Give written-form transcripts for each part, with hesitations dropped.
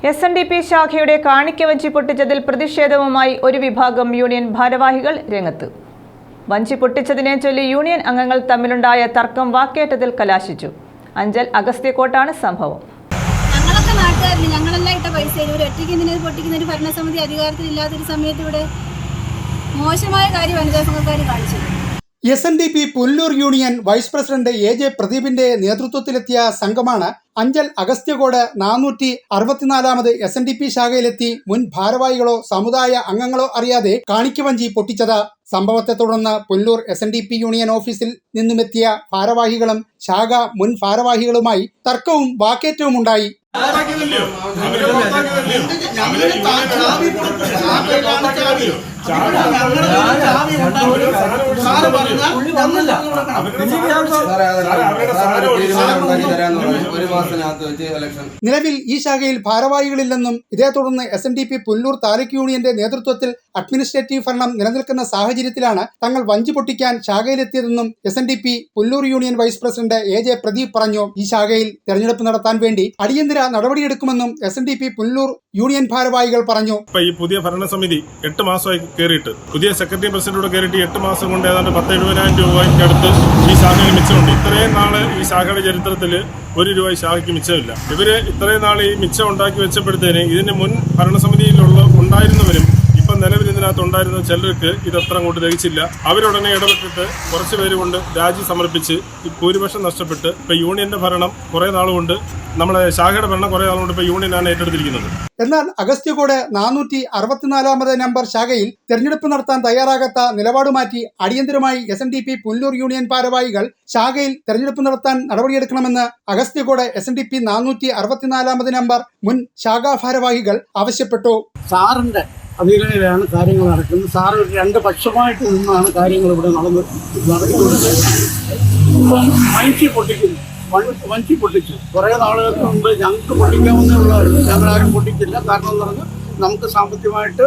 SNDP ശാഖയുടെ കാണിക്ക വഞ്ചി പൊട്ടിച്ചതിൽ പ്രതിഷേധവുമായി ഒരു വിഭാഗം യൂണിയൻ ഭാരവാഹികൾ രംഗത്ത്. വഞ്ചി പൊട്ടിച്ചതിനെ ചൊല്ലി യൂണിയൻ അംഗങ്ങൾ തമ്മിലുണ്ടായ തർക്കം വാക്കേറ്റത്തിൽ കലാശിച്ചു. അഞ്ചൽ അഗസ്ത്യക്കോട്ടാണ് സംഭവം. ഞങ്ങളൊക്കെ നാട്ടുകാരില്ല, ഞങ്ങളെല്ലാം ഇട്ട പൈസ ഇവർ ഒറ്റയ്ക്ക് ഇതിനെ പൊട്ടിക്കുന്ന ഒരു ഭരണസമിതി അധികാരത്തിലില്ലാത്തൊരു സമയത്ത് ഇവിടെ മോശമായ കാര്യം വനിതാ സംഘക്കാർ കാണിച്ചത്. SNDP Pullur union vice president AJ പ്രദീപിന്റെ നേതൃത്വത്തിലെത്തിയ സംഘമാണ് അഞ്ചൽ അഗസ്ത്യകോട് 464 SNDP ശാഖയിലെത്തി മുൻ ഭാരവാഹികളോ സമുദായ അംഗങ്ങളോ അറിയാതെ കാണിക്കവഞ്ചി പൊട്ടിച്ചത്. സംഭവത്തെ തുടർന്ന് പുല്ലൂർ SNDP യൂണിയൻ ഓഫീസിൽ നിന്നുമെത്തിയ ഭാരവാഹികളും ശാഖ മുൻ ഭാരവാഹികളുമായി തർക്കവും വാക്കേറ്റവും ഉണ്ടായി. നിലവിൽ ഈ ശാഖയിൽ ഭാരവാഹികളില്ലെന്നും ഇതേ തുടർന്ന് SNDP പുല്ലൂർ താലൂക്ക് യൂണിയന്റെ നേതൃത്വത്തിൽ അഡ്മിനിസ്ട്രേറ്റീവ് ഭരണം നിലനിൽക്കുന്ന സാഹചര്യത്തിലാണ് തങ്ങൾ വഞ്ചി പൊട്ടിക്കാൻ ശാഖയിലെത്തിയതെന്നും SNDP Pullur union vice president AJ Pradeep പറഞ്ഞു. ഈ ശാഖയിൽ തെരഞ്ഞെടുപ്പ് നടത്താൻ വേണ്ടി അടിയന്തര നടപടിയെടുക്കുമെന്നും SNDP പുല്ലൂർ യൂണിയൻ ഭാരവാഹികൾ പറഞ്ഞു. ഈ പുതിയ ഭരണസമിതി 8 മാസമായി കയറിയിട്ട് പുതിയ സെക്രട്ടറി പ്രസിഡന്റോട് കയറിയിട്ട് 8 മാസം കൊണ്ട് ഏതാണ്ട് 10-70,000 രൂപയ്ക്ക് അടുത്ത് ഈ ശാഖയിൽ മിച്ചമുണ്ട്. ഇത്രയും നാള് ഈ ശാഖയുടെ ചരിത്രത്തിൽ 1 രൂപ ശാഖയ്ക്ക് മിച്ചമില്ല. ഇവര് ഇത്രയും നാൾ ഈ മിച്ചം ഉണ്ടാക്കി വെച്ചപ്പോഴത്തേന് ഇതിന് മുൻ ഭരണസമിതിയിലുള്ള ഉണ്ടായിരുന്നവരും ഇപ്പം നിലവിൽ ഇതിനകത്ത് ഉണ്ടായിരുന്ന ചിലർക്ക് ഇതത്ര അങ്ങോട്ട് ദഹിച്ചില്ല. അവരുടനെ ഇടപെട്ടിട്ട് കുറച്ച് പേര് കൊണ്ട് രാജി സമർപ്പിച്ച് ഭൂരിപക്ഷം നഷ്ടപ്പെട്ട് ഇപ്പൊ യൂണിയന്റെ ഭരണം കുറെ നാളുകൊണ്ട് നമ്മളെ ശാഖയുടെ ഭരണം കുറെ നാളുകൊണ്ട് ഇപ്പൊ യൂണിയനാണ് ഏറ്റെടുത്തിരിക്കുന്നത്. എന്നാൽ അഗസ്ത്യകോട് 464 നമ്പർ ശാഖയിൽ തെരഞ്ഞെടുപ്പ് നടത്താൻ തയ്യാറാകാത്ത നിലപാട് മാറ്റി അടിയന്തരമായി SNDP പുല്ലൂർ യൂണിയൻ ഭാരവാഹികൾ ശാഖയിൽ തെരഞ്ഞെടുപ്പ് നടത്താൻ നടപടിയെടുക്കണമെന്ന് അഗസ്ത്യകോട് SNDP 464 നമ്പർ മുൻ ശാഖാ ഭാരവാഹികൾ ആവശ്യപ്പെട്ടു. സാറിന്റെ അധീനതയിലാണ് കാര്യങ്ങൾ നടക്കുന്നത്. സാറ് 2 പക്ഷമായിട്ട് നിന്നാണ് കാര്യങ്ങൾ ഇവിടെ നടക്കുന്നത്. വഞ്ചി പൊട്ടിച്ചു കുറേ നാളുകൾക്ക് മുമ്പ് ഞങ്ങൾക്ക് പൊട്ടിക്കാവുന്നതാണ്. ഞങ്ങളാരും പൊട്ടിച്ചില്ല. കാരണം എന്ന് പറഞ്ഞാൽ നമുക്ക് സാമ്പത്തികമായിട്ട്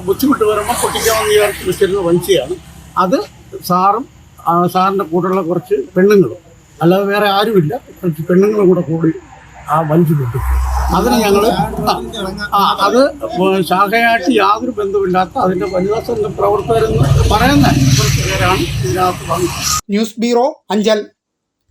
ബുദ്ധിമുട്ട് വരുമ്പോൾ പൊട്ടിക്കാമെന്ന് വിചാരിച്ച് വെച്ചിരുന്ന വഞ്ചിയാണ് അത്. സാറിൻ്റെ കൂടെയുള്ള കുറച്ച് പെണ്ണുങ്ങളും അല്ലാതെ വേറെ ആരുമില്ല, കുറച്ച് പെണ്ണുങ്ങളും കൂടി ആ വഞ്ചി പൊട്ടിച്ചു. അതിന് ഞങ്ങൾ അത് ശാഖയായിട്ട് യാതൊരു ബന്ധമില്ലാത്ത അതിൻ്റെ വനിതാ സംഘ പ്രവർത്തകരെന്ന് പറയുന്ന കുറച്ച് പേരാണ് ഇതിനകത്ത് വന്നത്. News bureau, Anchal.